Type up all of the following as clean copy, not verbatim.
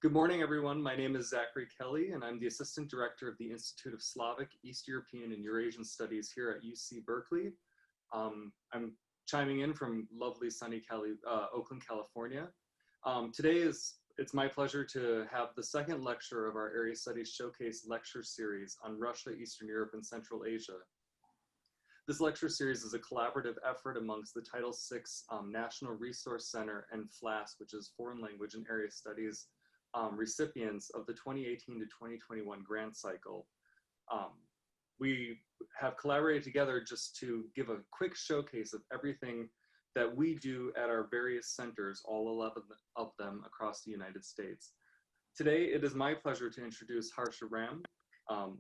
Good morning, everyone. My name is Zachary Kelly, and I'm the Assistant Director of the Institute of Slavic, East European, and Eurasian Studies here at UC Berkeley. I'm chiming in from lovely sunny Oakland, California. Today it's my pleasure to have the second lecture of our Area Studies Showcase lecture series on Russia, Eastern Europe, and Central Asia. This lecture series is a collaborative effort amongst the Title VI National Resource Center and FLAS, which is Foreign Language and Area Studies, recipients of the 2018 to 2021 grant cycle. We have collaborated together just to give a quick showcase of everything that we do at our various centers, all 11 of them across the United States. Today, it is my pleasure to introduce Harsha Ram.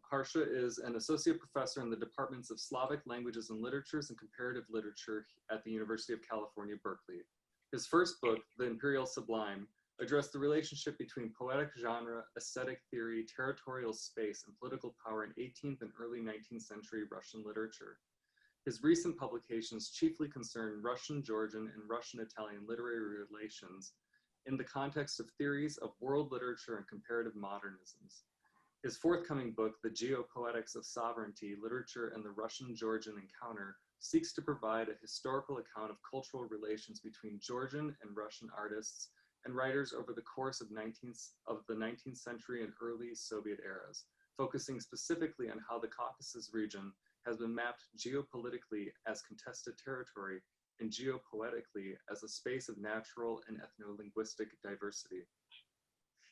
Harsha is an associate professor in the departments of Slavic languages and literatures and comparative literature at the University of California, Berkeley. His first book, The Imperial Sublime, addressed the relationship between poetic genre, aesthetic theory, territorial space, and political power in 18th and early 19th century Russian literature. His recent publications chiefly concern Russian, Georgian, and Russian-Italian literary relations in the context of theories of world literature and comparative modernisms. His forthcoming book, The Geopoetics of Sovereignty, Literature and the Russian-Georgian Encounter, seeks to provide a historical account of cultural relations between Georgian and Russian artists and writers over the course of the 19th century and early Soviet eras, focusing specifically on how the Caucasus region has been mapped geopolitically as contested territory and geopoetically as a space of natural and ethnolinguistic diversity.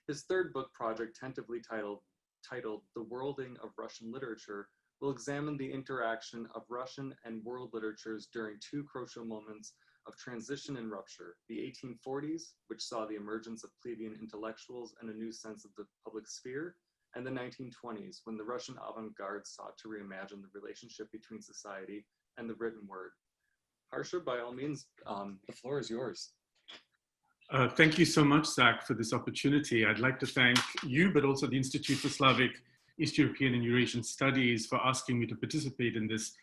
His third book project, tentatively titled The Worlding of Russian Literature, will examine the interaction of Russian and world literatures during two crucial moments of transition and rupture: the 1840s, which saw the emergence of plebeian intellectuals and a new sense of the public sphere, and the 1920s, when the Russian avant-garde sought to reimagine the relationship between society and the written word. Harsha, by all means, the floor is yours. Thank you so much, Zach, for this opportunity. I'd like to thank you, but also the Institute for Slavic, East European, and Eurasian Studies for asking me to participate in this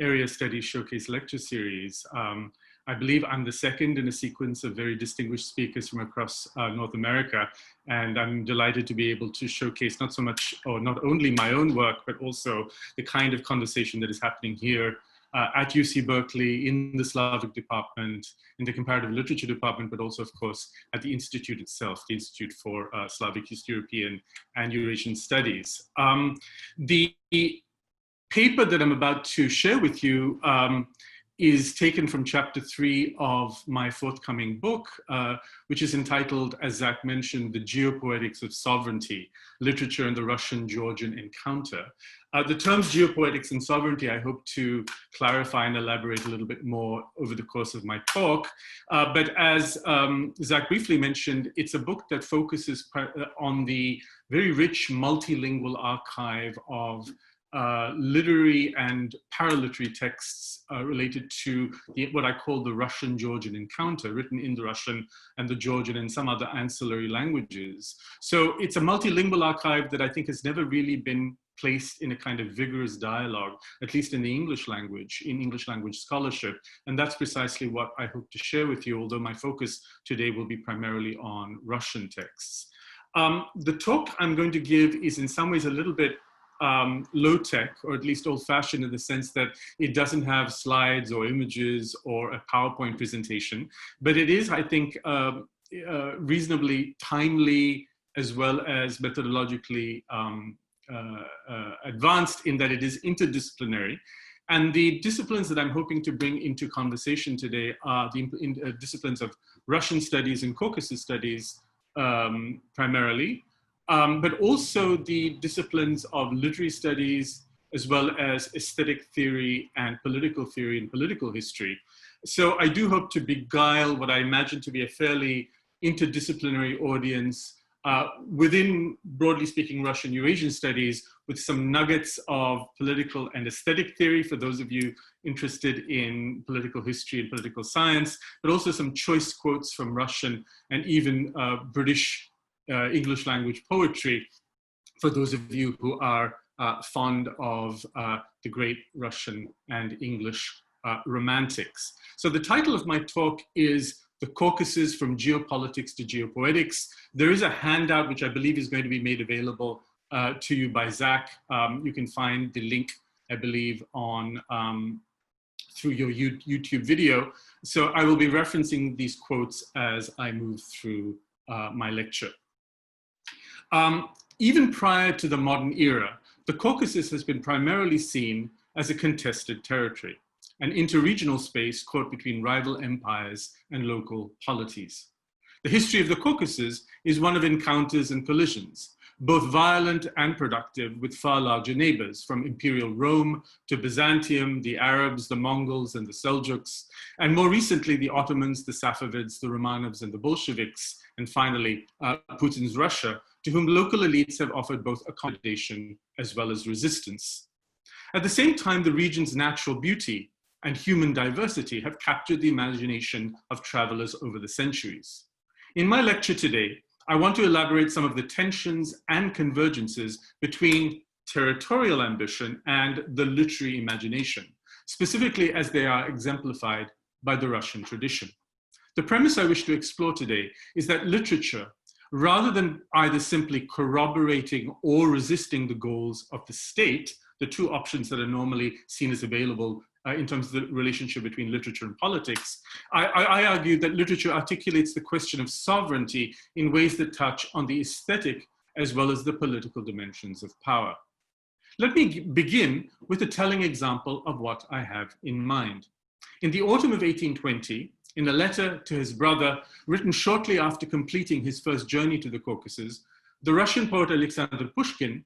Area Studies Showcase lecture series. I believe I'm the second in a sequence of very distinguished speakers from across North America, and I'm delighted to be able to showcase not so much, or not only my own work, but also the kind of conversation that is happening here at UC Berkeley, in the Slavic department, in the comparative literature department, but also, of course, at the Institute itself, the Institute for Slavic, East European, and Eurasian Studies. The paper that I'm about to share with you is taken from chapter 3 of my forthcoming book, which is entitled, as Zach mentioned, The Geopoetics of Sovereignty, Literature and the Russian-Georgian Encounter. The terms geopoetics and sovereignty, I hope to clarify and elaborate a little bit more over the course of my talk. But as Zach briefly mentioned, it's a book that focuses on the very rich multilingual archive of literary and paraliterary texts related to what I call the Russian-Georgian encounter, written in the Russian and the Georgian and some other ancillary languages. So it's a multilingual archive that I think has never really been placed in a kind of vigorous dialogue, at least in the English language, in English language scholarship. And that's precisely what I hope to share with you, although my focus today will be primarily on Russian texts. The talk I'm going to give is in some ways a little bit low-tech, or at least old-fashioned, in the sense that it doesn't have slides or images or a PowerPoint presentation, but it is, I think, reasonably timely as well as methodologically advanced in that it is interdisciplinary. And the disciplines that I'm hoping to bring into conversation today are the disciplines of Russian studies and Caucasus studies primarily, but also the disciplines of literary studies, as well as aesthetic theory and political history. So I do hope to beguile what I imagine to be a fairly interdisciplinary audience within, broadly speaking, Russian Eurasian studies, with some nuggets of political and aesthetic theory for those of you interested in political history and political science, but also some choice quotes from Russian and even British English language poetry for those of you who are fond of the great Russian and English romantics. So the title of my talk is the Caucasus from Geopolitics to Geopoetics. There is a handout which I believe is going to be made available to you by Zach. You can find the link, I believe, on through your YouTube video. So I will be referencing these quotes as I move through my lecture. Even prior to the modern era, the Caucasus has been primarily seen as a contested territory, an interregional space caught between rival empires and local polities. The history of the Caucasus is one of encounters and collisions, both violent and productive, with far larger neighbors, from Imperial Rome to Byzantium, the Arabs, the Mongols, and the Seljuks, and more recently, the Ottomans, the Safavids, the Romanovs, and the Bolsheviks, and finally, Putin's Russia, to whom local elites have offered both accommodation as well as resistance. At the same time, the region's natural beauty and human diversity have captured the imagination of travelers over the centuries. In my lecture today, I want to elaborate some of the tensions and convergences between territorial ambition and the literary imagination, specifically as they are exemplified by the Russian tradition. The premise I wish to explore today is that literature, rather than either simply corroborating or resisting the goals of the state, the two options that are normally seen as available in terms of the relationship between literature and politics, I argue that literature articulates the question of sovereignty in ways that touch on the aesthetic as well as the political dimensions of power. Let me begin with a telling example of what I have in mind. In the autumn of 1820, in a letter to his brother, written shortly after completing his first journey to the Caucasus, the Russian poet Alexander Pushkin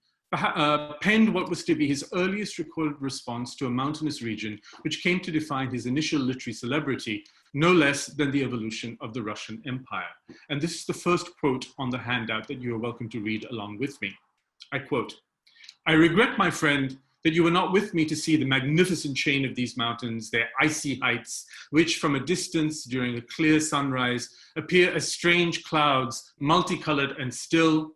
penned what was to be his earliest recorded response to a mountainous region, which came to define his initial literary celebrity, no less than the evolution of the Russian Empire. And this is the first quote on the handout that you are welcome to read along with me. I quote, "I regret, my friend, that you were not with me to see the magnificent chain of these mountains, their icy heights, which from a distance during a clear sunrise appear as strange clouds, multicolored and still.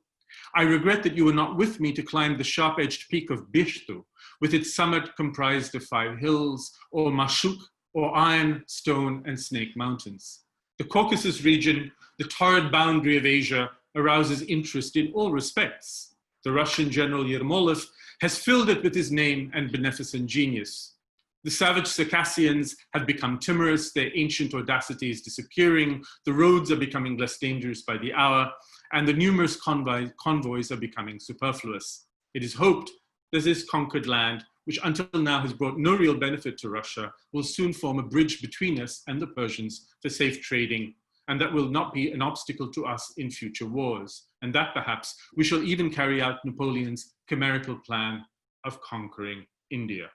I regret that you were not with me to climb the sharp-edged peak of Bishtu, with its summit comprised of 5 hills, or Mashuk, or iron, stone, and snake mountains. The Caucasus region, the torrid boundary of Asia, arouses interest in all respects. The Russian general Yermolov has filled it with his name and beneficent genius. The savage Circassians have become timorous, their ancient audacity is disappearing, the roads are becoming less dangerous by the hour, and the numerous convoys are becoming superfluous. It is hoped that this conquered land, which until now has brought no real benefit to Russia, will soon form a bridge between us and the Persians for safe trading, and that will not be an obstacle to us in future wars, and that perhaps we shall even carry out Napoleon's chimerical plan of conquering India."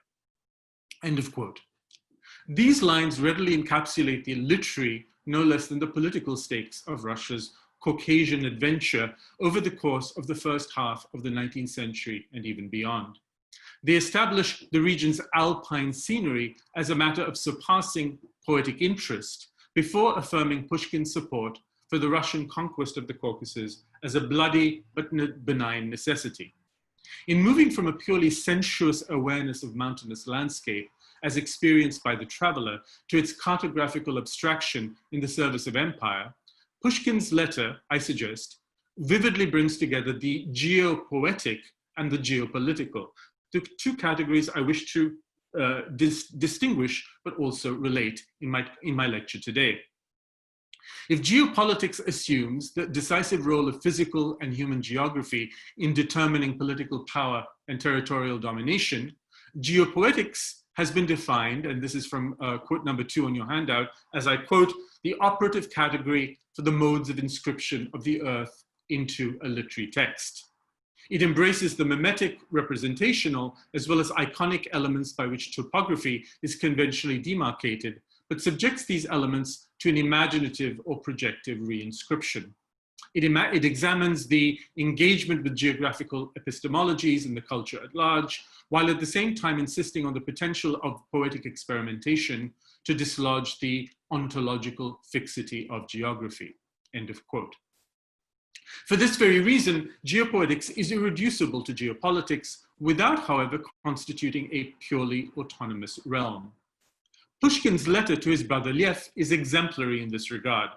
End of quote. These lines readily encapsulate the literary, no less than the political stakes of Russia's Caucasian adventure over the course of the first half of the 19th century and even beyond. They establish the region's alpine scenery as a matter of surpassing poetic interest before affirming Pushkin's support for the Russian conquest of the Caucasus as a bloody but benign necessity. In moving from a purely sensuous awareness of mountainous landscape as experienced by the traveler to its cartographical abstraction in the service of empire, Pushkin's letter, I suggest, vividly brings together the geopoetic and the geopolitical, the two categories I wish to distinguish but also relate in my lecture today. If geopolitics assumes the decisive role of physical and human geography in determining political power and territorial domination, geopoetics has been defined, and this is from quote number 2 on your handout, as I quote, "the operative category for the modes of inscription of the earth into a literary text." It embraces the mimetic, representational, as well as iconic elements by which topography is conventionally demarcated, but subjects these elements to an imaginative or projective reinscription. It examines the engagement with geographical epistemologies and the culture at large, while at the same time insisting on the potential of poetic experimentation to dislodge the ontological fixity of geography. End of quote. For this very reason, geopoetics is irreducible to geopolitics without, however, constituting a purely autonomous realm. Pushkin's letter to his brother Lev is exemplary in this regard.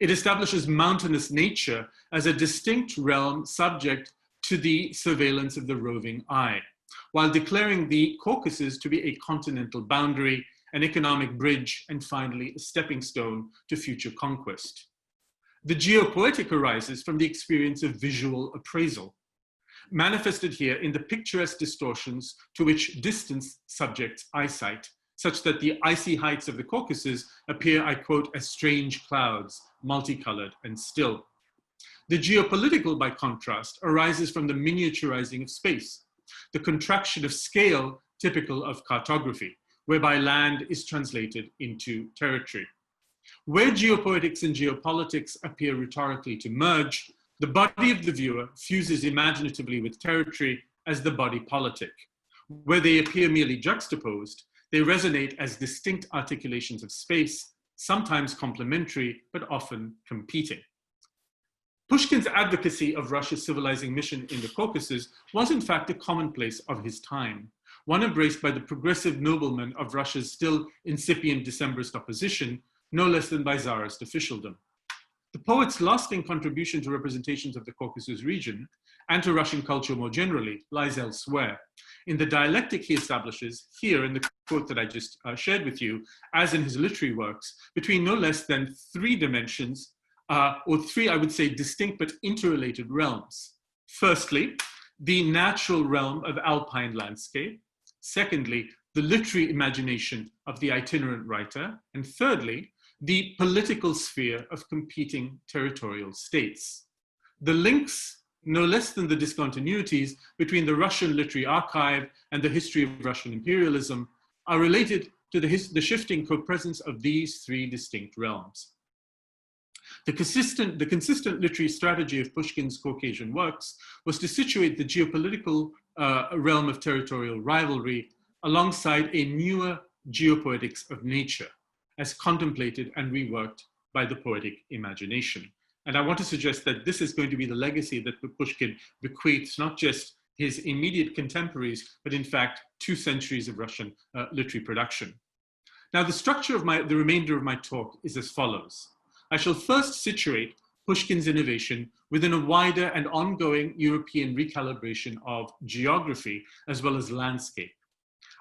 It establishes mountainous nature as a distinct realm subject to the surveillance of the roving eye, while declaring the Caucasus to be a continental boundary, an economic bridge, and finally a stepping stone to future conquest. The geopoetic arises from the experience of visual appraisal, manifested here in the picturesque distortions to which distance subjects eyesight, such that the icy heights of the Caucasus appear, I quote, as strange clouds, multicolored and still. The geopolitical, by contrast, arises from the miniaturizing of space, the contraction of scale typical of cartography, whereby land is translated into territory. Where geopoetics and geopolitics appear rhetorically to merge, the body of the viewer fuses imaginatively with territory as the body politic. Where they appear merely juxtaposed, they resonate as distinct articulations of space, sometimes complementary, but often competing. Pushkin's advocacy of Russia's civilizing mission in the Caucasus was in fact a commonplace of his time, one embraced by the progressive noblemen of Russia's still incipient Decembrist opposition, no less than by Tsarist officialdom. The poet's lasting contribution to representations of the Caucasus region and to Russian culture more generally lies elsewhere. In the dialectic he establishes here in the quote that I just shared with you, as in his literary works, between no less than three dimensions, or three, I would say, distinct but interrelated realms. Firstly, the natural realm of alpine landscape. Secondly, the literary imagination of the itinerant writer. And thirdly, the political sphere of competing territorial states. The links, no less than the discontinuities, between the Russian literary archive and the history of Russian imperialism are related to the shifting co-presence of these three distinct realms. The consistent literary strategy of Pushkin's Caucasian works was to situate the geopolitical realm of territorial rivalry alongside a newer geopoetics of nature, as contemplated and reworked by the poetic imagination. And I want to suggest that this is going to be the legacy that Pushkin bequeaths not just his immediate contemporaries, but in fact, 2 centuries of Russian literary production. Now, the structure of the remainder of my talk is as follows. I shall first situate Pushkin's innovation within a wider and ongoing European recalibration of geography as well as landscape.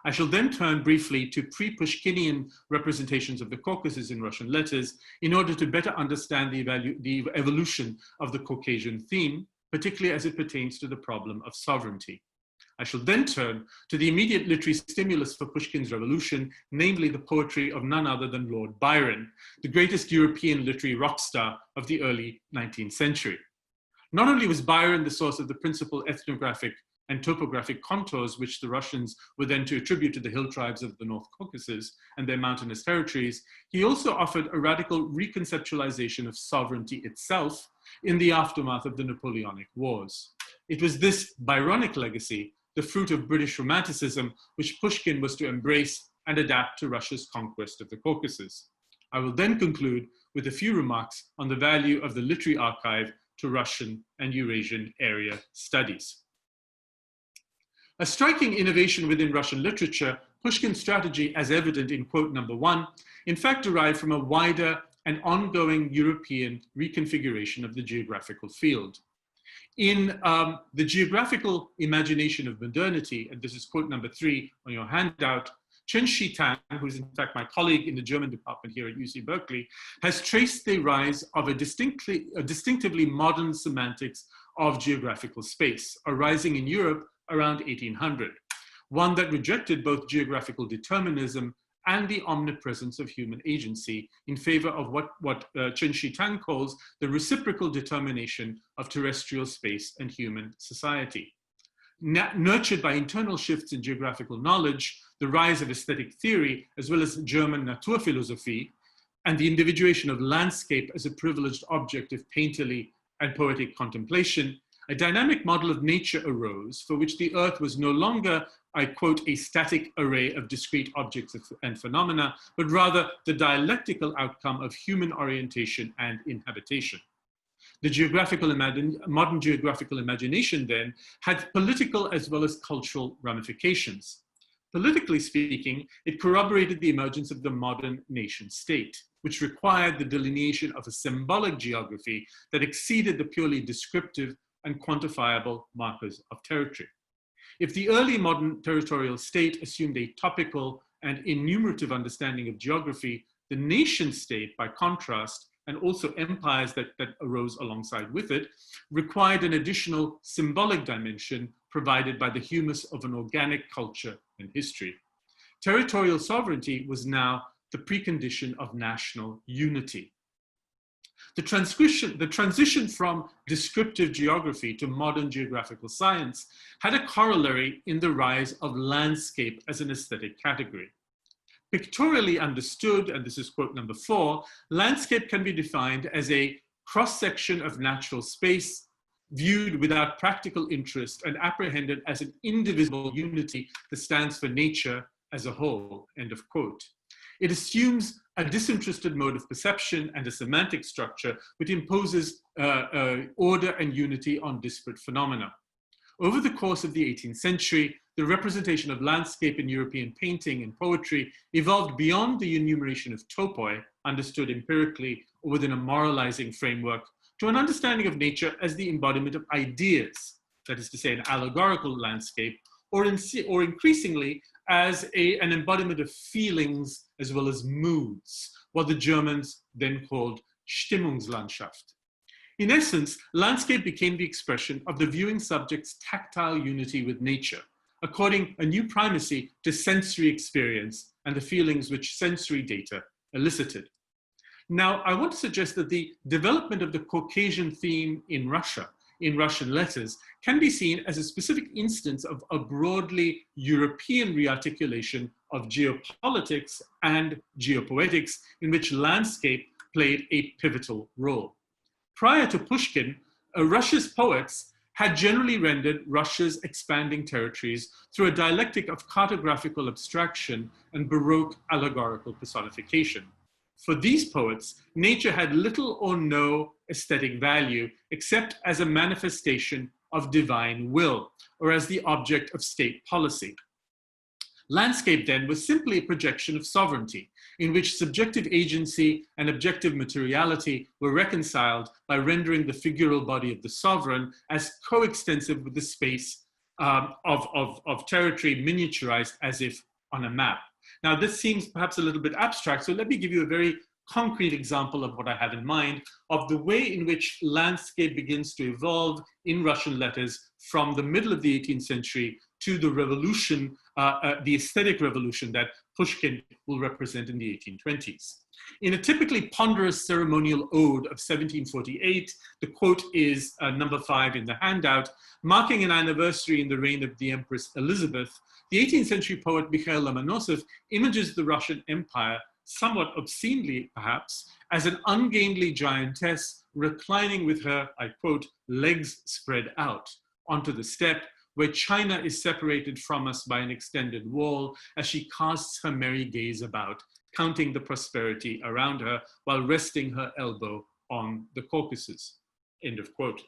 I shall then turn briefly to pre-Pushkinian representations of the Caucasus in Russian letters in order to better understand the evolution of the Caucasian theme, particularly as it pertains to the problem of sovereignty. I shall then turn to the immediate literary stimulus for Pushkin's revolution, namely the poetry of none other than Lord Byron, the greatest European literary rock star of the early 19th century. Not only was Byron the source of the principal ethnographic and topographic contours which the Russians were then to attribute to the hill tribes of the North Caucasus and their mountainous territories, he also offered a radical reconceptualization of sovereignty itself in the aftermath of the Napoleonic Wars. It was this Byronic legacy, the fruit of British Romanticism, which Pushkin was to embrace and adapt to Russia's conquest of the Caucasus. I will then conclude with a few remarks on the value of the literary archive to Russian and Eurasian area studies. A striking innovation within Russian literature, Pushkin's strategy, as evident in quote number 1, in fact derived from a wider and ongoing European reconfiguration of the geographical field. In the geographical imagination of modernity, and this is quote number 3 on your handout, Chen Shitang, who is in fact my colleague in the German department here at UC Berkeley, has traced the rise of a distinctively modern semantics of geographical space, arising in Europe around 1800, one that rejected both geographical determinism and the omnipresence of human agency in favor of what Chen Shitang calls the reciprocal determination of terrestrial space and human society. Nurtured by internal shifts in geographical knowledge, the rise of aesthetic theory, as well as German Naturphilosophie, and the individuation of landscape as a privileged object of painterly and poetic contemplation, a dynamic model of nature arose for which the earth was no longer, I quote, a static array of discrete objects and phenomena, but rather the dialectical outcome of human orientation and inhabitation. The modern geographical imagination then had political as well as cultural ramifications. Politically speaking, it corroborated the emergence of the modern nation state, which required the delineation of a symbolic geography that exceeded the purely descriptive and quantifiable markers of territory. If the early modern territorial state assumed a topical and enumerative understanding of geography, the nation state, by contrast, and also empires that arose alongside with it, required an additional symbolic dimension provided by the humus of an organic culture and history. Territorial sovereignty was now the precondition of national unity. The transition from descriptive geography to modern geographical science had a corollary in the rise of landscape as an aesthetic category. Pictorially understood, and this is quote number 4, landscape can be defined as a cross-section of natural space viewed without practical interest and apprehended as an indivisible unity that stands for nature as a whole, end of quote. It assumes a disinterested mode of perception and a semantic structure which imposes order and unity on disparate phenomena. Over the course of the 18th century, the representation of landscape in European painting and poetry evolved beyond the enumeration of topoi, understood empirically or within a moralizing framework, to an understanding of nature as the embodiment of ideas, that is to say, an allegorical landscape, or increasingly as an embodiment of feelings as well as moods, what the Germans then called Stimmungslandschaft. In essence, landscape became the expression of the viewing subject's tactile unity with nature, according a new primacy to sensory experience and the feelings which sensory data elicited. Now, I want to suggest that the development of the Caucasian theme in Russia, in Russian letters, can be seen as a specific instance of a broadly European rearticulation of geopolitics and geopoetics in which landscape played a pivotal role. Prior to Pushkin, Russia's poets had generally rendered Russia's expanding territories through a dialectic of cartographical abstraction and Baroque allegorical personification. For these poets, nature had little or no aesthetic value except as a manifestation of divine will or as the object of state policy. Landscape then was simply a projection of sovereignty in which subjective agency and objective materiality were reconciled by rendering the figural body of the sovereign as coextensive with the space of territory miniaturized as if on a map. Now, this seems perhaps a little bit abstract, so let me give you a very concrete example of what I have in mind, of the way in which landscape begins to evolve in Russian letters from the middle of the 18th century to the revolution, the aesthetic revolution that Pushkin will represent in the 1820s. In a typically ponderous ceremonial ode of 1748, the quote is number 5 in the handout, marking an anniversary in the reign of the Empress Elizabeth. The 18th century poet Mikhail Lomonosov images the Russian Empire, somewhat obscenely perhaps, as an ungainly giantess reclining with her, I quote, legs spread out onto the steppe, where China is separated from us by an extended wall as she casts her merry gaze about, counting the prosperity around her while resting her elbow on the Caucasus, end of quote.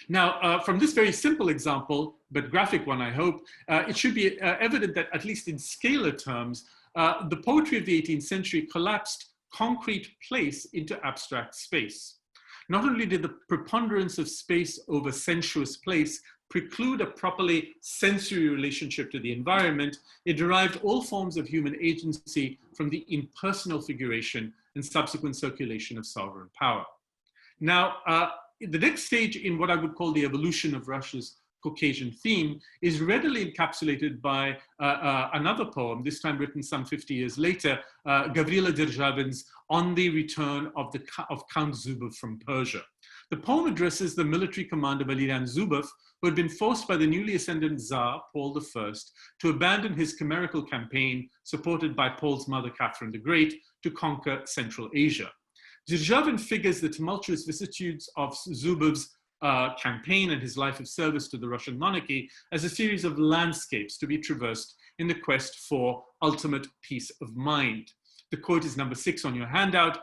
Now, from this very simple example, but graphic one, I hope, it should be evident that at least in scalar terms, the poetry of the 18th century collapsed concrete place into abstract space. Not only did the preponderance of space over sensuous place preclude a properly sensory relationship to the environment, it derived all forms of human agency from the impersonal figuration and subsequent circulation of sovereign power. Now, the next stage in what I would call the evolution of Russia's Caucasian theme is readily encapsulated by another poem, this time written some 50 years later, Gavrila Derzhavin's On the Return of Count Zubov from Persia. The poem addresses the military commander Valerian Zubov, who had been forced by the newly ascendant Tsar, Paul I, to abandon his chimerical campaign, supported by Paul's mother, Catherine the Great, to conquer Central Asia. Derzhavin figures the tumultuous vicissitudes of Zubov's campaign and his life of service to the Russian monarchy as a series of landscapes to be traversed in the quest for ultimate peace of mind. The quote is number 6 on your handout.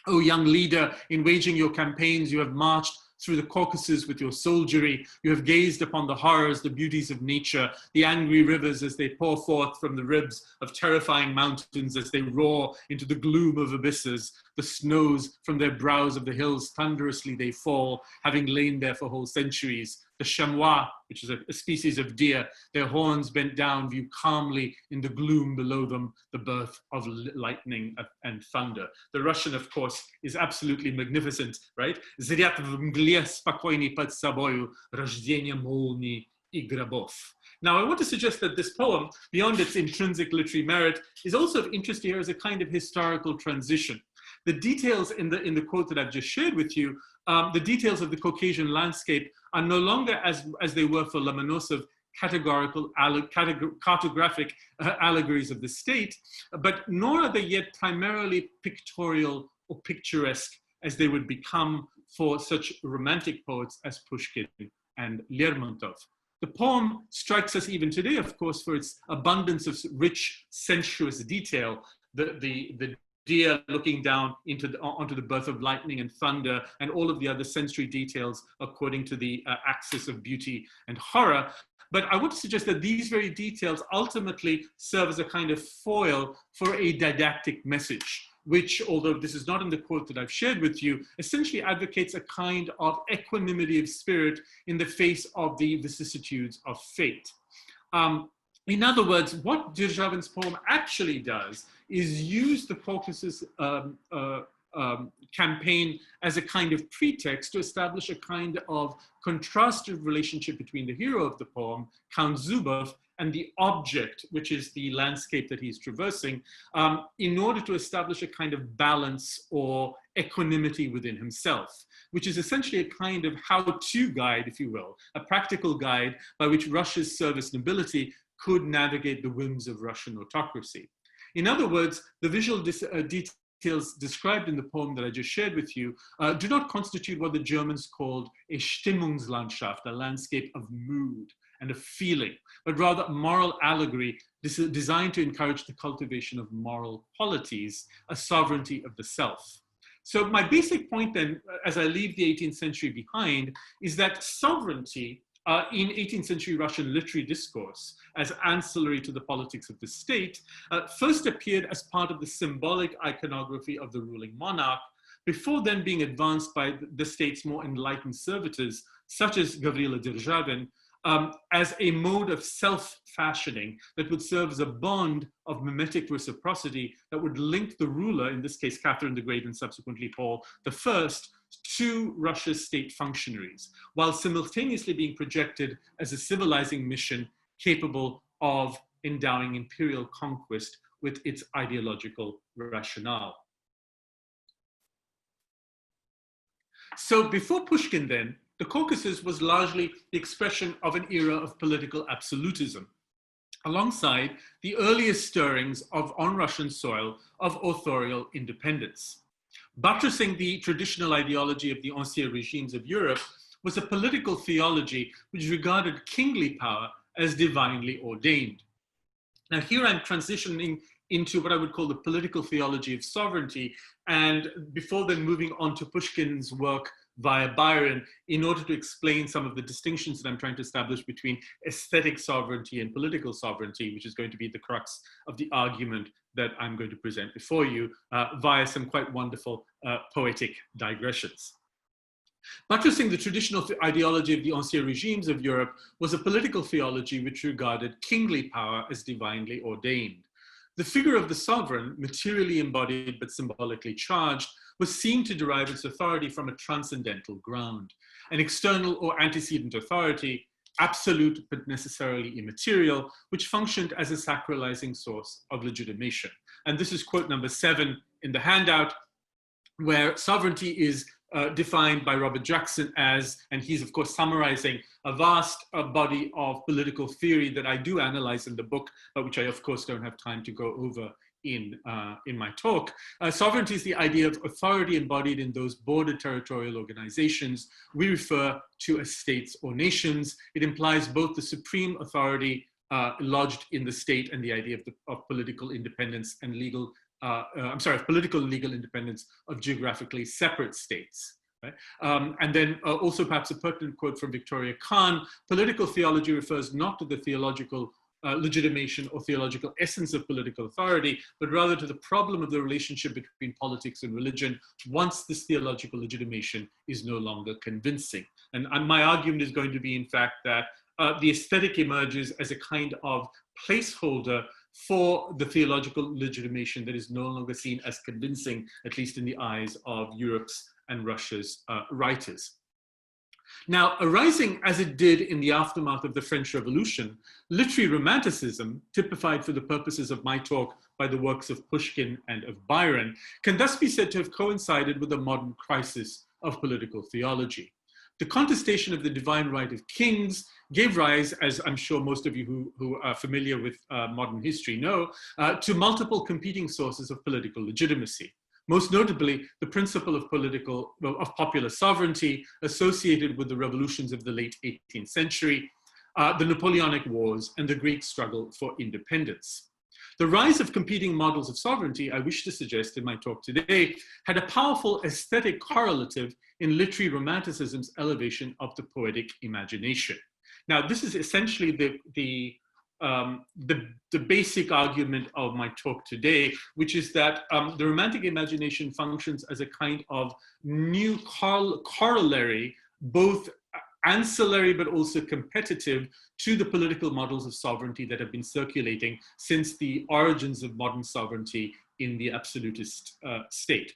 "O young leader, in waging your campaigns, you have marched through the Caucasus with your soldiery. You have gazed upon the horrors, the beauties of nature, the angry rivers as they pour forth from the ribs of terrifying mountains as they roar into the gloom of abysses. The snows from their brows of the hills thunderously they fall, having lain there for whole centuries. The chamois, which is a species of deer, their horns bent down, view calmly in the gloom below them the birth of lightning and thunder. The Russian, of course, is absolutely magnificent, right? Зрят в мгле спокойный под собою рождение молний и гробов. Now, I want to suggest that this poem, beyond its intrinsic literary merit, is also of interest here as a kind of historical transition. The details in the quote that I've just shared with you, the details of the Caucasian landscape are no longer as they were for Lomonosov, cartographic allegories of the state, but nor are they yet primarily pictorial or picturesque as they would become for such romantic poets as Pushkin and Lermontov. The poem strikes us even today, of course, for its abundance of rich, sensuous detail. The deer looking down onto the birth of lightning and thunder, and all of the other sensory details according to the axis of beauty and horror. But I want to suggest that these very details ultimately serve as a kind of foil for a didactic message, which, although this is not in the quote that I've shared with you, essentially advocates a kind of equanimity of spirit in the face of the vicissitudes of fate. In other words, what Державин's poem actually does is use the Caucasus campaign as a kind of pretext to establish a kind of contrasted relationship between the hero of the poem, Count Zubov, and the object, which is the landscape that he's traversing, in order to establish a kind of balance or equanimity within himself, which is essentially a kind of how-to guide, if you will, a practical guide by which Russia's service nobility could navigate the whims of Russian autocracy. In other words, the visual details described in the poem that I just shared with you do not constitute what the Germans called a Stimmungslandschaft, a landscape of mood and of feeling, but rather a moral allegory designed to encourage the cultivation of moral polities, a sovereignty of the self. So my basic point then, as I leave the 18th century behind, is that sovereignty in 18th century Russian literary discourse, as ancillary to the politics of the state, first appeared as part of the symbolic iconography of the ruling monarch, before then being advanced by the state's more enlightened servitors, such as Gavrila Державин, as a mode of self-fashioning that would serve as a bond of mimetic reciprocity that would link the ruler, in this case Catherine the Great and subsequently Paul I, to Russia's state functionaries, while simultaneously being projected as a civilizing mission capable of endowing imperial conquest with its ideological rationale. So before Pushkin then, the Caucasus was largely the expression of an era of political absolutism, alongside the earliest stirrings on Russian soil of authorial independence. Buttressing the traditional ideology of the ancien regimes of Europe was a political theology which regarded kingly power as divinely ordained. Now here I'm transitioning into what I would call the political theology of sovereignty, and before then moving on to Pushkin's work via Byron, in order to explain some of the distinctions that I'm trying to establish between aesthetic sovereignty and political sovereignty, which is going to be the crux of the argument that I'm going to present before you via some quite wonderful poetic digressions. Buttressing the traditional ideology of the ancien regimes of Europe was a political theology which regarded kingly power as divinely ordained. The figure of the sovereign, materially embodied but symbolically charged, was seen to derive its authority from a transcendental ground, an external or antecedent authority, absolute but necessarily immaterial, which functioned as a sacralizing source of legitimation. And this is quote number 7 in the handout, where sovereignty is defined by Robert Jackson as, and he's of course summarizing a vast body of political theory that I do analyze in the book, but which I of course don't have time to go over in my talk. Sovereignty is the idea of authority embodied in those border territorial organizations we refer to as states or nations. It implies both the supreme authority lodged in the state and the idea of political independence and legal, political and legal independence of geographically separate states. Right? And then also perhaps a pertinent quote from Victoria Khan: political theology refers not to the theological legitimation or theological essence of political authority, but rather to the problem of the relationship between politics and religion once this theological legitimation is no longer convincing. And my argument is going to be, in fact, that the aesthetic emerges as a kind of placeholder for the theological legitimation that is no longer seen as convincing, at least in the eyes of Europe's and Russia's writers. Now, arising as it did in the aftermath of the French Revolution, literary romanticism, typified for the purposes of my talk by the works of Pushkin and of Byron, can thus be said to have coincided with the modern crisis of political theology. The contestation of the divine right of kings gave rise, as I'm sure most of you who are familiar with modern history know, to multiple competing sources of political legitimacy. Most notably, the principle of popular sovereignty associated with the revolutions of the late 18th century, the Napoleonic Wars, and the Greek struggle for independence. The rise of competing models of sovereignty, I wish to suggest in my talk today, had a powerful aesthetic correlative in literary romanticism's elevation of the poetic imagination. Now, this is essentially the basic argument of my talk today, which is that the romantic imagination functions as a kind of new corollary, both ancillary but also competitive to the political models of sovereignty that have been circulating since the origins of modern sovereignty in the absolutist state.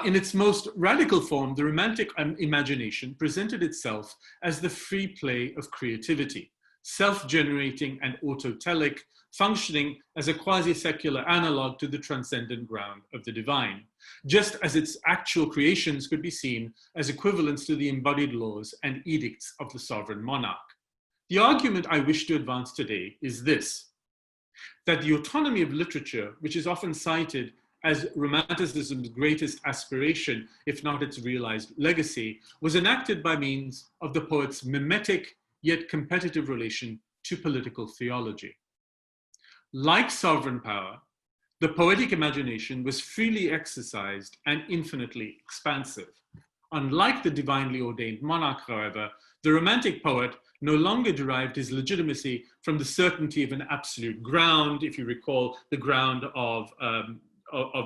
In its most radical form, the romantic imagination presented itself as the free play of creativity, self-generating and autotelic, functioning as a quasi-secular analog to the transcendent ground of the divine, just as its actual creations could be seen as equivalents to the embodied laws and edicts of the sovereign monarch. The argument I wish to advance today is this: that the autonomy of literature, which is often cited as Romanticism's greatest aspiration, if not its realized legacy, was enacted by means of the poet's mimetic yet competitive relation to political theology. Like sovereign power, the poetic imagination was freely exercised and infinitely expansive. Unlike the divinely ordained monarch, however, the romantic poet no longer derived his legitimacy from the certainty of an absolute ground, if you recall the ground of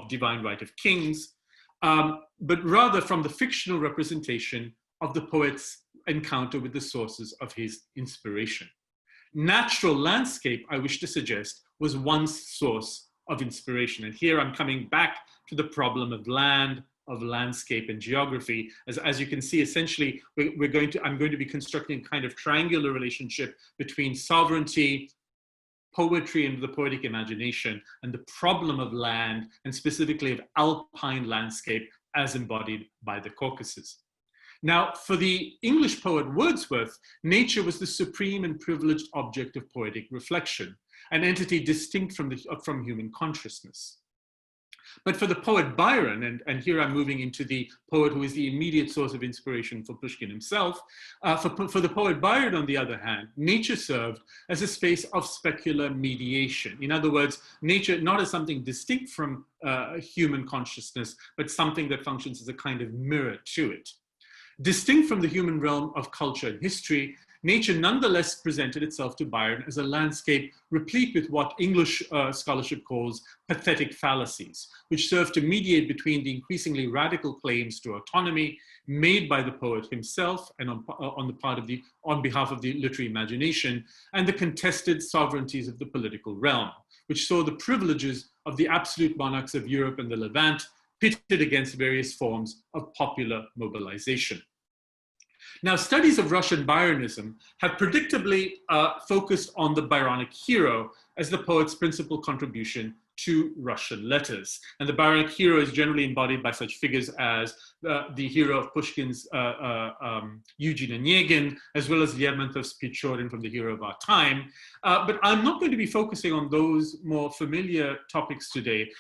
divine right of kings, but rather from the fictional representation of the poet's encounter with the sources of his inspiration. Natural landscape, I wish to suggest, was one source of inspiration. And here I'm coming back to the problem of land, of landscape and geography. As you can see, essentially, I'm going to be constructing a kind of triangular relationship between sovereignty, poetry and the poetic imagination, and the problem of land, and specifically of alpine landscape as embodied by the Caucasus. Now, for the English poet Wordsworth, nature was the supreme and privileged object of poetic reflection, an entity distinct from human consciousness. But for the poet Byron, and here I'm moving into the poet who is the immediate source of inspiration for Pushkin himself, for the poet Byron, on the other hand, nature served as a space of specular mediation. In other words, nature not as something distinct from human consciousness, but something that functions as a kind of mirror to it. Distinct from the human realm of culture and history, nature nonetheless presented itself to Byron as a landscape replete with what English scholarship calls pathetic fallacies, which serve to mediate between the increasingly radical claims to autonomy made by the poet himself and on behalf of the literary imagination, and the contested sovereignties of the political realm, which saw the privileges of the absolute monarchs of Europe and the Levant pitted against various forms of popular mobilization. Now, studies of Russian Byronism have predictably focused on the Byronic hero as the poet's principal contribution to Russian letters. And the Byronic hero is generally embodied by such figures as the hero of Pushkin's Eugene Onegin, as well as Lermontov's Pechorin from The Hero of Our Time. But I'm not going to be focusing on those more familiar topics today,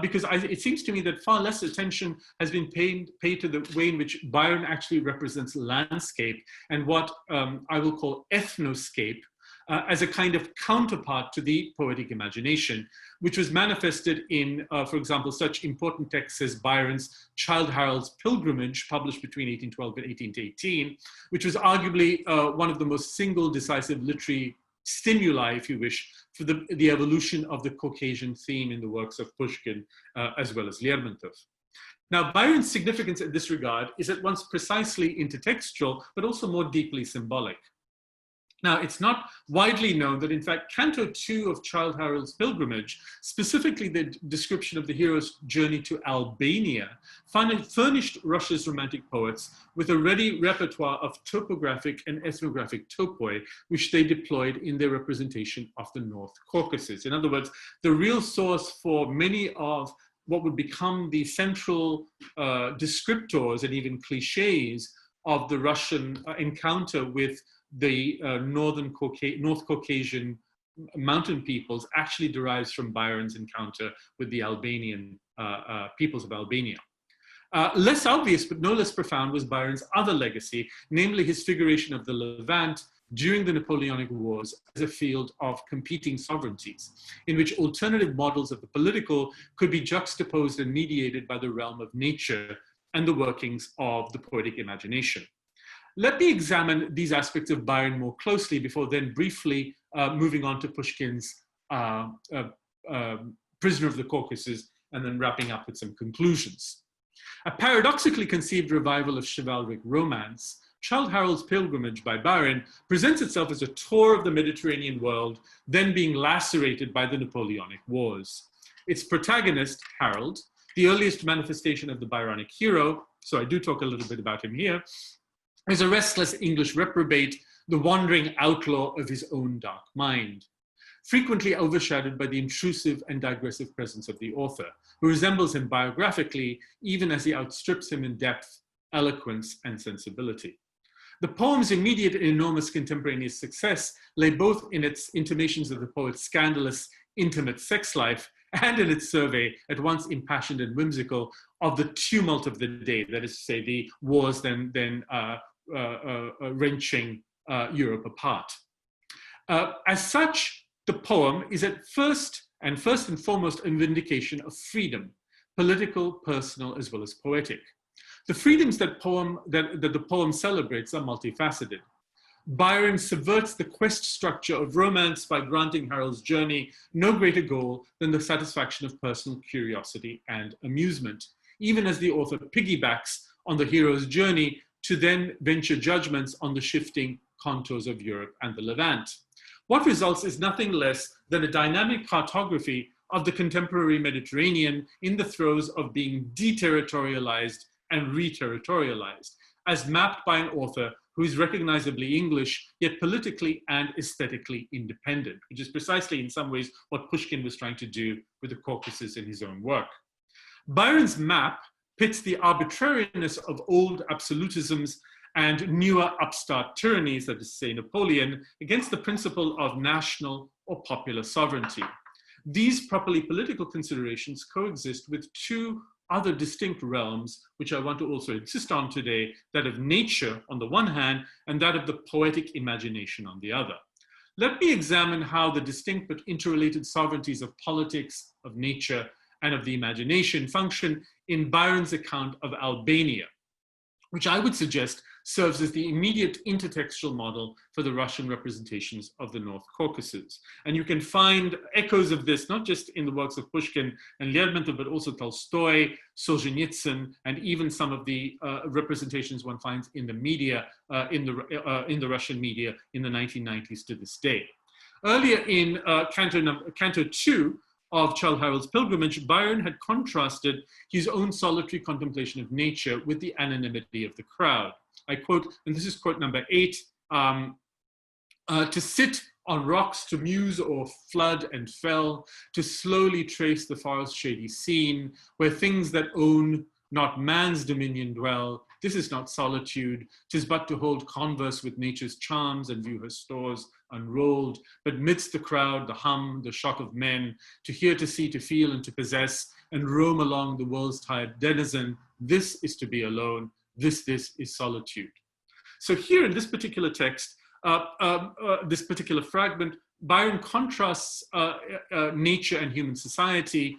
because it seems to me that far less attention has been paid to the way in which Byron actually represents landscape and what I will call ethnoscape, as a kind of counterpart to the poetic imagination, which was manifested in, for example, such important texts as Byron's Childe Harold's Pilgrimage, published between 1812 and 1818, which was arguably one of the most single decisive literary stimuli, if you wish, for the evolution of the Caucasian theme in the works of Pushkin, as well as Lermontov. Now, Byron's significance in this regard is at once precisely intertextual, but also more deeply symbolic. Now, it's not widely known that, in fact, Canto 2 of Childe Harold's Pilgrimage, specifically the description of the hero's journey to Albania, furnished Russia's Romantic poets with a ready repertoire of topographic and ethnographic topoi, which they deployed in their representation of the North Caucasus. In other words, the real source for many of what would become the central descriptors and even cliches of the Russian encounter with the North Caucasian mountain peoples actually derives from Byron's encounter with the Albanian peoples of Albania. Less obvious, but no less profound, was Byron's other legacy, namely his figuration of the Levant during the Napoleonic Wars as a field of competing sovereignties, in which alternative models of the political could be juxtaposed and mediated by the realm of nature and the workings of the poetic imagination. Let me examine these aspects of Byron more closely before then briefly moving on to Pushkin's Prisoner of the Caucasus, and then wrapping up with some conclusions. A paradoxically conceived revival of chivalric romance, Childe Harold's Pilgrimage by Byron presents itself as a tour of the Mediterranean world, then being lacerated by the Napoleonic Wars. Its protagonist, Harold, the earliest manifestation of the Byronic hero, so I do talk a little bit about him here, is a restless English reprobate, the wandering outlaw of his own dark mind, frequently overshadowed by the intrusive and digressive presence of the author, who resembles him biographically, even as he outstrips him in depth, eloquence, and sensibility. The poem's immediate and enormous contemporaneous success lay both in its intimations of the poet's scandalous, intimate sex life and in its survey, at once impassioned and whimsical, of the tumult of the day, that is to say, the wars then wrenching Europe apart. As such, the poem is at first and foremost a vindication of freedom, political, personal, as well as poetic. The freedoms that the poem celebrates are multifaceted. Byron subverts the quest structure of romance by granting Harold's journey no greater goal than the satisfaction of personal curiosity and amusement, even as the author piggybacks on the hero's journey to then venture judgments on the shifting contours of Europe and the Levant. What results is nothing less than a dynamic cartography of the contemporary Mediterranean in the throes of being deterritorialized and re-territorialized, as mapped by an author who is recognizably English, yet politically and aesthetically independent, which is precisely in some ways what Pushkin was trying to do with the Caucasus in his own work. Byron's map pits the arbitrariness of old absolutisms and newer upstart tyrannies, that is to say Napoleon, against the principle of national or popular sovereignty. These properly political considerations coexist with two other distinct realms, which I want to also insist on today, that of nature on the one hand, and that of the poetic imagination on the other. Let me examine how the distinct but interrelated sovereignties of politics, of nature, and of the imagination function in Byron's account of Albania, which I would suggest serves as the immediate intertextual model for the Russian representations of the North Caucasus. And you can find echoes of this, not just in the works of Pushkin and Lermontov, but also Tolstoy, Solzhenitsyn, and even some of the representations one finds in the media, in the Russian media in the 1990s to this day. Earlier in Canto 2 of Childe Harold's Pilgrimage, Byron had contrasted his own solitary contemplation of nature with the anonymity of the crowd. I quote, and this is quote number 8, to sit on rocks to muse o'er flood and fell, to slowly trace the forest shady scene, where things that own not man's dominion dwell. This is not solitude, 'tis but to hold converse with nature's charms and view her stores unrolled, but midst the crowd, the hum, the shock of men, to hear, to see, to feel, and to possess, and roam along the world's tired denizen. This is to be alone. This is solitude. So here in this particular text, this particular fragment, Byron contrasts nature and human society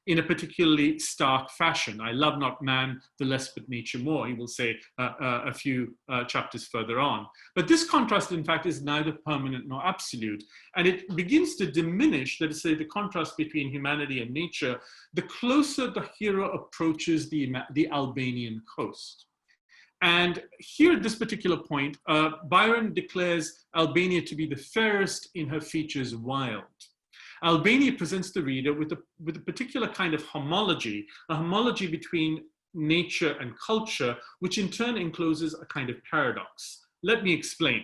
in a particularly stark fashion. I love not man the less, but nature more, he will say a few chapters further on. But this contrast, in fact, is neither permanent nor absolute. And it begins to diminish, let us say, the contrast between humanity and nature, the closer the hero approaches the Albanian coast. And here at this particular point, Byron declares Albania to be the fairest in her features wild. Albania presents the reader with a particular kind of homology, a homology between nature and culture, which in turn encloses a kind of paradox. Let me explain.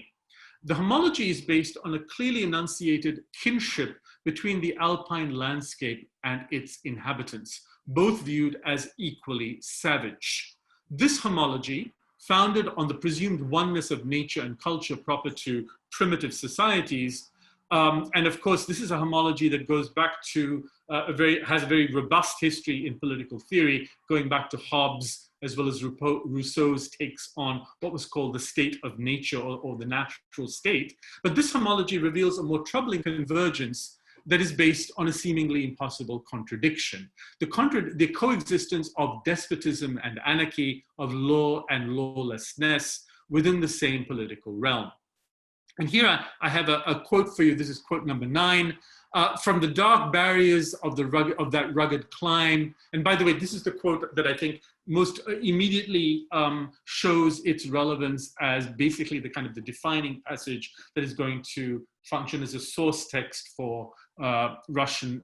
The homology is based on a clearly enunciated kinship between the alpine landscape and its inhabitants, both viewed as equally savage. This homology, founded on the presumed oneness of nature and culture proper to primitive societies, and of course, this is a homology that goes back to has a very robust history in political theory, going back to Hobbes, as well as Rousseau's takes on what was called the state of nature or the natural state. But this homology reveals a more troubling convergence that is based on a seemingly impossible contradiction. The coexistence of despotism and anarchy, of law and lawlessness within the same political realm. And here I have a quote for you. This is quote number 9. From the dark barriers of that rugged climb. And by the way, this is the quote that I think most immediately shows its relevance as basically the kind of the defining passage that is going to function as a source text for Russian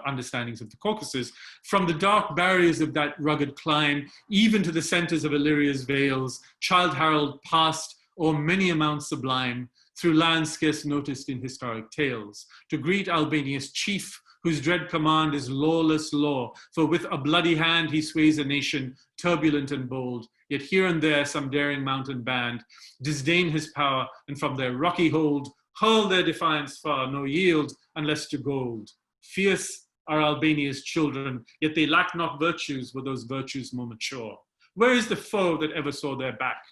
understandings of the Caucasus. From the dark barriers of that rugged climb, even to the centers of Illyria's vales, Childe Harold passed o'er many a mount sublime, through lands scarce noticed in historic tales, to greet Albania's chief, whose dread command is lawless law, for with a bloody hand he sways a nation turbulent and bold, yet here and there some daring mountain band disdain his power, and from their rocky hold hurl their defiance far, nor yield unless to gold. Fierce are Albania's children, yet they lack not virtues, were those virtues more mature. Where is the foe that ever saw their back?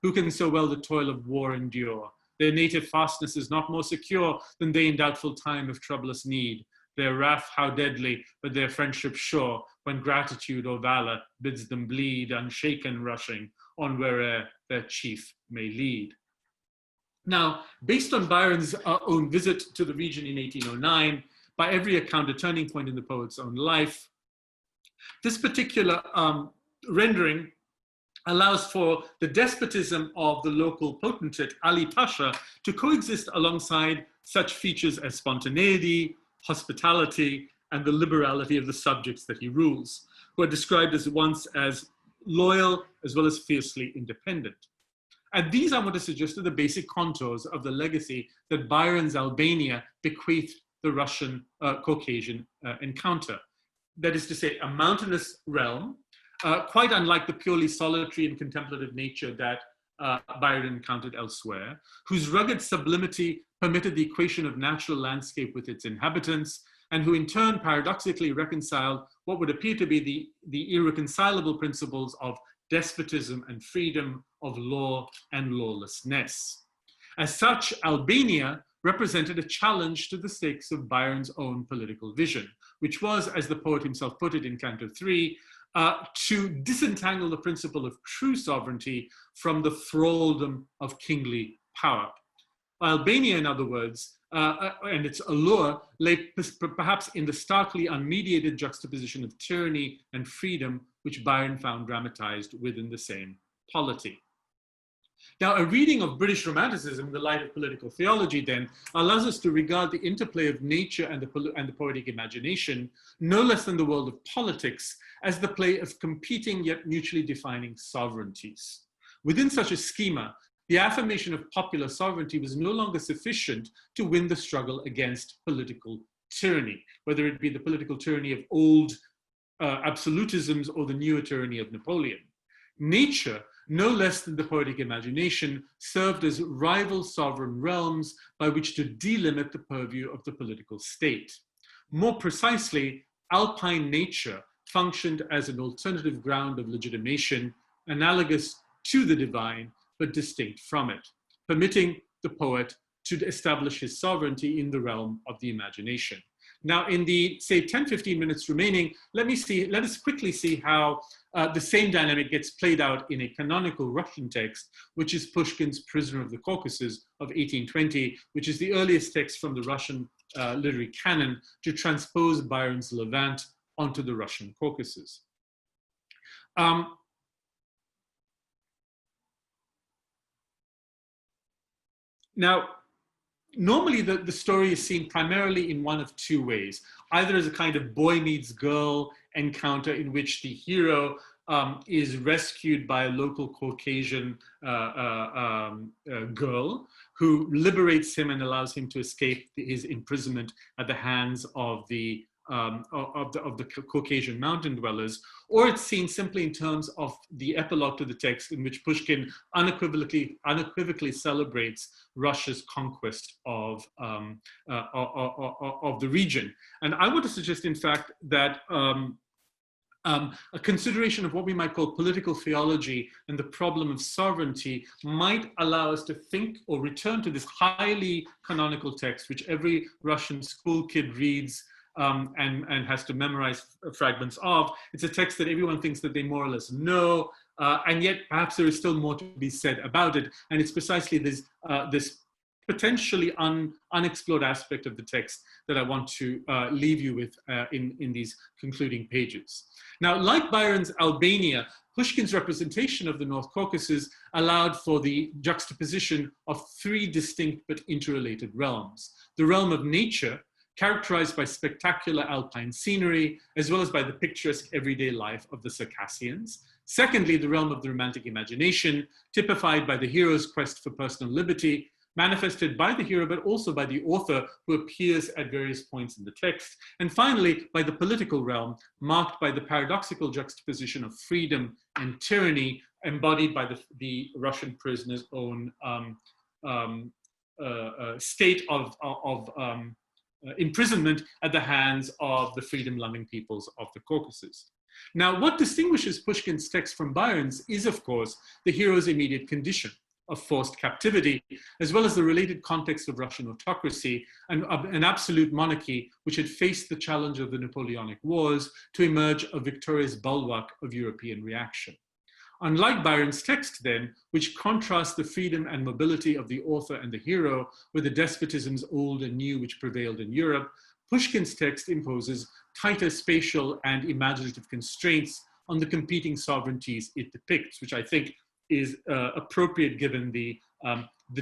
Who can so well the toil of war endure? Their native fastness is not more secure than they in doubtful time of troublous need. Their wrath how deadly, but their friendship sure, when gratitude or valor bids them bleed, unshaken rushing on where'er their chief may lead. Now, based on Byron's own visit to the region in 1809, by every account a turning point in the poet's own life, this particular rendering allows for the despotism of the local potentate, Ali Pasha, to coexist alongside such features as spontaneity, hospitality, and the liberality of the subjects that he rules, who are described as once as loyal as well as fiercely independent. And these, I want to suggest, are the basic contours of the legacy that Byron's Albania bequeathed the Russian Caucasian encounter. That is to say, a mountainous realm, quite unlike the purely solitary and contemplative nature that Byron encountered elsewhere, whose rugged sublimity permitted the equation of natural landscape with its inhabitants, and who in turn paradoxically reconciled what would appear to be the irreconcilable principles of despotism and freedom, of law and lawlessness. As such, Albania represented a challenge to the stakes of Byron's own political vision, which was, as the poet himself put it in Canto 3, to disentangle the principle of true sovereignty from the thraldom of kingly power. Albania, in other words, and its allure lay perhaps in the starkly unmediated juxtaposition of tyranny and freedom, which Byron found dramatized within the same polity. Now, a reading of British Romanticism in the light of political theology then allows us to regard the interplay of nature and the poetic imagination, no less than the world of politics, as the play of competing yet mutually defining sovereignties. Within such a schema, the affirmation of popular sovereignty was no longer sufficient to win the struggle against political tyranny, whether it be the political tyranny of old absolutisms or the newer tyranny of Napoleon. Nature, no less than the poetic imagination, served as rival sovereign realms by which to delimit the purview of the political state. More precisely, alpine nature functioned as an alternative ground of legitimation, analogous to the divine, but distinct from it, permitting the poet to establish his sovereignty in the realm of the imagination. Now, in the, say, 10, 15 minutes remaining, let us quickly see how the same dynamic gets played out in a canonical Russian text, which is Pushkin's Prisoner of the Caucasus of 1820, which is the earliest text from the Russian literary canon to transpose Byron's Levant onto the Russian Caucasus. Now, normally the story is seen primarily in one of two ways, either as a kind of boy meets girl encounter in which the hero is rescued by a local Caucasian girl who liberates him and allows him to escape his imprisonment at the hands of the Caucasian mountain dwellers, or it's seen simply in terms of the epilogue to the text in which Pushkin unequivocally celebrates Russia's conquest of the region. And I want to suggest, in fact, that a consideration of what we might call political theology and the problem of sovereignty might allow us to think or return to this highly canonical text, which every Russian school kid reads and has to memorize fragments of. It's a text that everyone thinks that they more or less know, and yet perhaps there is still more to be said about it. And it's precisely this potentially unexplored aspect of the text that I want to leave you with in these concluding pages. Now, like Byron's Albania, Pushkin's representation of the North Caucasus allowed for the juxtaposition of three distinct but interrelated realms. The realm of nature, characterized by spectacular alpine scenery, as well as by the picturesque everyday life of the Circassians. Secondly, the realm of the romantic imagination, typified by the hero's quest for personal liberty, manifested by the hero, but also by the author who appears at various points in the text. And finally, by the political realm, marked by the paradoxical juxtaposition of freedom and tyranny, embodied by the Russian prisoner's own state of imprisonment at the hands of the freedom-loving peoples of the Caucasus. Now, what distinguishes Pushkin's text from Byron's is, of course, the hero's immediate condition of forced captivity, as well as the related context of Russian autocracy and an absolute monarchy which had faced the challenge of the Napoleonic Wars to emerge a victorious bulwark of European reaction. Unlike Byron's text, then, which contrasts the freedom and mobility of the author and the hero with the despotisms old and new which prevailed in Europe, Pushkin's text imposes tighter spatial and imaginative constraints on the competing sovereignties it depicts, which I think is appropriate given the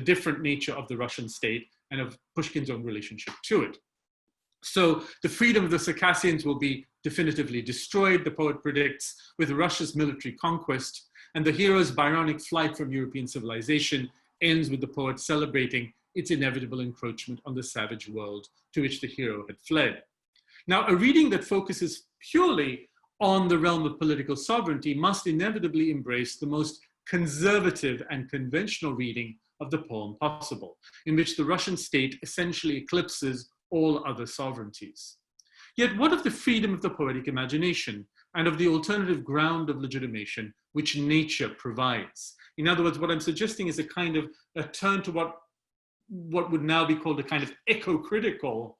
different nature of the Russian state and of Pushkin's own relationship to it. So the freedom of the Circassians will be definitively destroyed, the poet predicts, with Russia's military conquest, and the hero's Byronic flight from European civilization ends with the poet celebrating its inevitable encroachment on the savage world to which the hero had fled. Now, a reading that focuses purely on the realm of political sovereignty must inevitably embrace the most conservative and conventional reading of the poem possible, in which the Russian state essentially eclipses all other sovereignties. Yet what of the freedom of the poetic imagination and of the alternative ground of legitimation which nature provides? In other words, what I'm suggesting is a kind of a turn to what would now be called a kind of eco-critical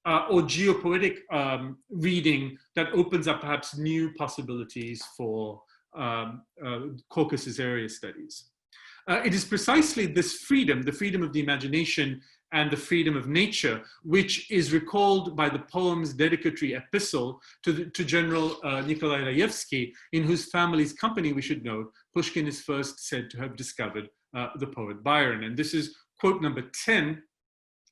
or geopoetic reading that opens up perhaps new possibilities for Caucasus area studies. It is precisely this freedom, the freedom of the imagination and the freedom of nature, which is recalled by the poem's dedicatory epistle to General Nikolai Raevsky, in whose family's company, we should note, Pushkin is first said to have discovered the poet Byron. And this is quote number 10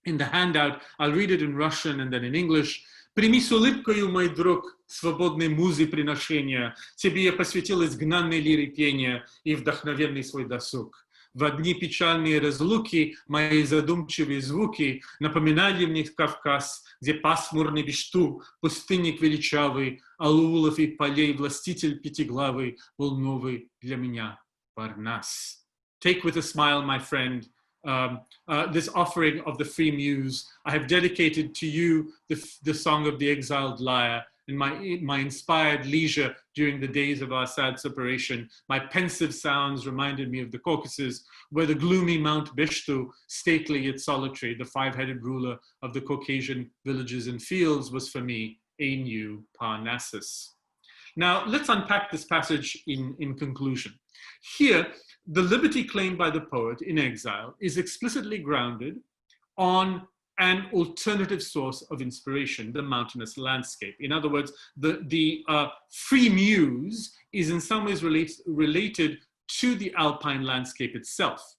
in the handout. I'll read it in Russian and then in English. «Прими с улыбкою, мой друг, свободной музы приношения, тебе я посвятил изгнанной лире пения и вдохновенный свой досуг. В дни печальные разлуки мои задумчивые звуки напоминали мне Кавказ, где пасмурный бешту, пустынник величавый, аулов и полей властитель пятиглавый был новый для меня Парнас». Take with a smile, my friend, this offering of the free muse. I have dedicated to you the song of the exiled lyre, in my inspired leisure during the days of our sad separation. My pensive sounds reminded me of the Caucasus, where the gloomy Mount Bishtu, stately yet solitary, the five-headed ruler of the Caucasian villages and fields, was for me a new Parnassus. Now, let's unpack this passage in conclusion. Here, the liberty claimed by the poet in exile is explicitly grounded on an alternative source of inspiration, the mountainous landscape. In other words, the free muse is in some ways related to the alpine landscape itself.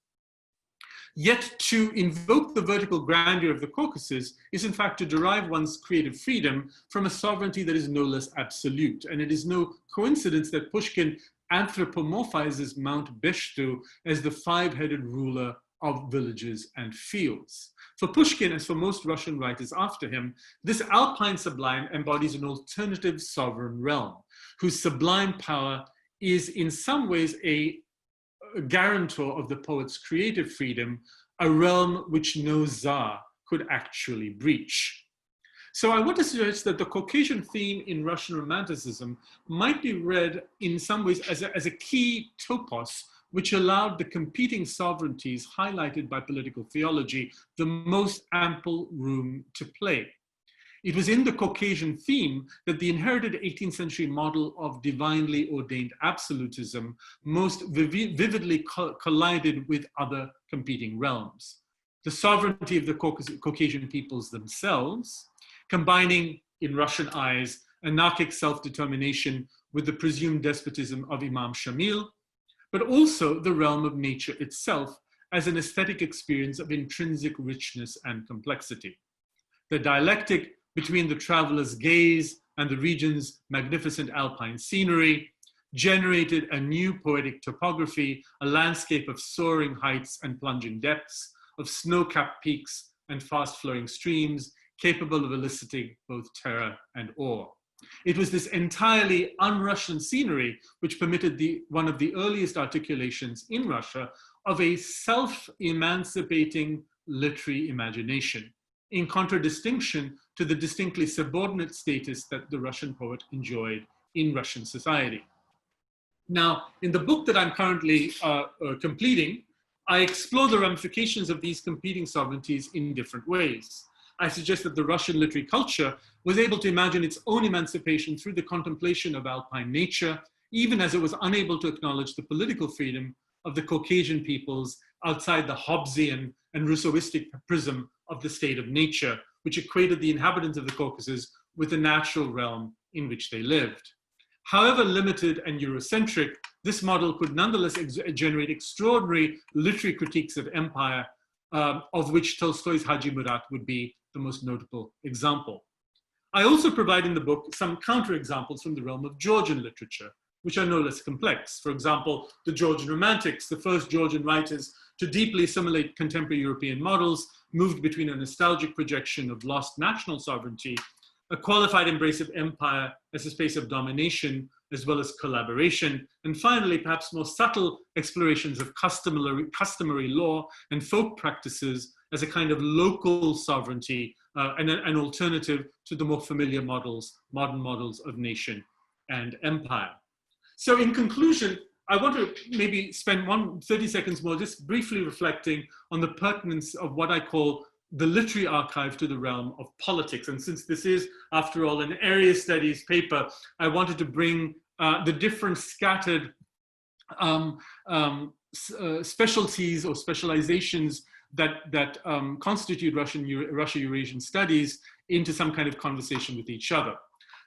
Yet to invoke the vertical grandeur of the Caucasus is in fact to derive one's creative freedom from a sovereignty that is no less absolute. And it is no coincidence that Pushkin anthropomorphizes Mount Bishtu as the five-headed ruler of villages and fields. For Pushkin, as for most Russian writers after him, this alpine sublime embodies an alternative sovereign realm, whose sublime power is in some ways a guarantor of the poet's creative freedom, a realm which no Tsar could actually breach. So I want to suggest that the Caucasian theme in Russian Romanticism might be read in some ways as a key topos, which allowed the competing sovereignties highlighted by political theology the most ample room to play. It was in the Caucasian theme that the inherited 18th century model of divinely ordained absolutism most vividly collided with other competing realms. The sovereignty of the Caucasian peoples themselves, combining, in Russian eyes, anarchic self-determination with the presumed despotism of Imam Shamil, but also the realm of nature itself as an aesthetic experience of intrinsic richness and complexity. The dialectic between the traveler's gaze and the region's magnificent alpine scenery generated a new poetic topography, a landscape of soaring heights and plunging depths, of snow-capped peaks and fast-flowing streams, capable of eliciting both terror and awe. It was this entirely un-Russian scenery which permitted one of the earliest articulations in Russia of a self-emancipating literary imagination, in contradistinction to the distinctly subordinate status that the Russian poet enjoyed in Russian society. Now, in the book that I'm currently completing, I explore the ramifications of these competing sovereignties in different ways. I suggest that the Russian literary culture was able to imagine its own emancipation through the contemplation of alpine nature, even as it was unable to acknowledge the political freedom of the Caucasian peoples outside the Hobbesian and Rousseauistic prism of the state of nature, which equated the inhabitants of the Caucasus with the natural realm in which they lived. However limited and Eurocentric, this model could nonetheless generate extraordinary literary critiques of empire, of which Tolstoy's Haji Murat would be the most notable example. I also provide in the book some counterexamples from the realm of Georgian literature, which are no less complex. For example, the Georgian Romantics, the first Georgian writers to deeply assimilate contemporary European models, moved between a nostalgic projection of lost national sovereignty, a qualified embrace of empire as a space of domination, as well as collaboration, and finally, perhaps more subtle explorations of customary law and folk practices as a kind of local sovereignty and an alternative to the more familiar models, modern models of nation and empire. So in conclusion, I want to maybe spend 30 seconds more just briefly reflecting on the pertinence of what I call the literary archive to the realm of politics. And since this is, after all, an area studies paper, I wanted to bring the different scattered specialties or specializations that constitute Russia-Eurasian studies into some kind of conversation with each other.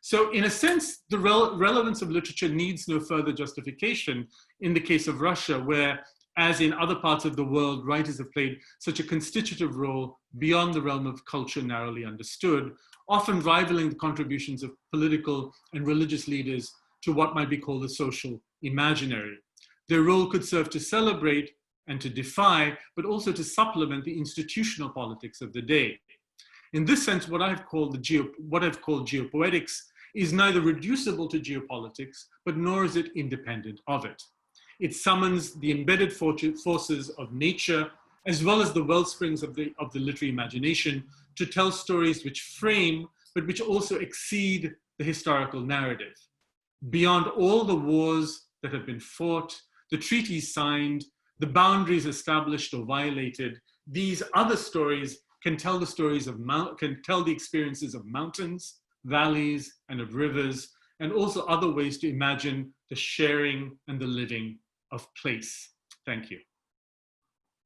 So in a sense, the relevance of literature needs no further justification in the case of Russia, where, as in other parts of the world, writers have played such a constitutive role beyond the realm of culture narrowly understood, often rivaling the contributions of political and religious leaders to what might be called the social imaginary. Their role could serve to celebrate and to defy, but also to supplement the institutional politics of the day. In this sense, what I've called geopoetics is neither reducible to geopolitics, but nor is it independent of it. It summons the embedded forces of nature, as well as the wellsprings of the literary imagination, to tell stories which frame, but which also exceed the the historical narrative. Beyond all the wars that have been fought, the treaties signed, the boundaries established or violated, these other stories can tell the stories of can tell the experiences of mountains, valleys, and of rivers, and also other ways to imagine the sharing and the living of place. Thank you.